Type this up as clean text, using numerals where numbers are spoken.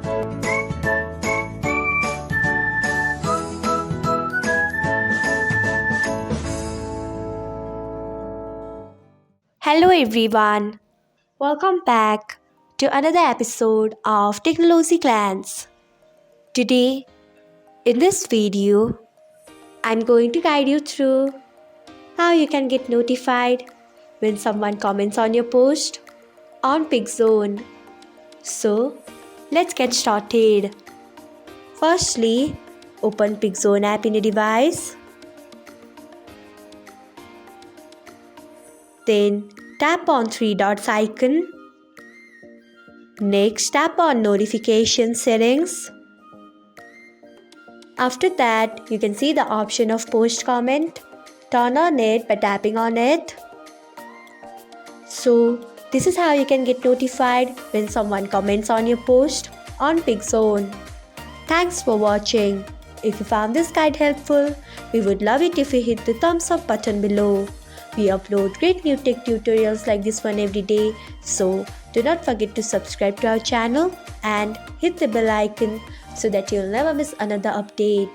Hello everyone, welcome back to another episode of Technologyglance. Today, in this video, I'm going to guide you through how you can get notified when someone comments on your post on Pickzon. So, let's get started. Firstly, open Pickzon app in your device. Then tap on three dots icon. Next, tap on notification settings. After that, you can see the option of post comment. Turn on it by tapping on it. So, this is how you can get notified when someone comments on your post on Pickzon. Thanks for watching. If you found this guide helpful, we would love it if you hit the thumbs up button below. We upload great new tech tutorials like this one every day, so do not forget to subscribe to our channel and hit the bell icon so that you'll never miss another update.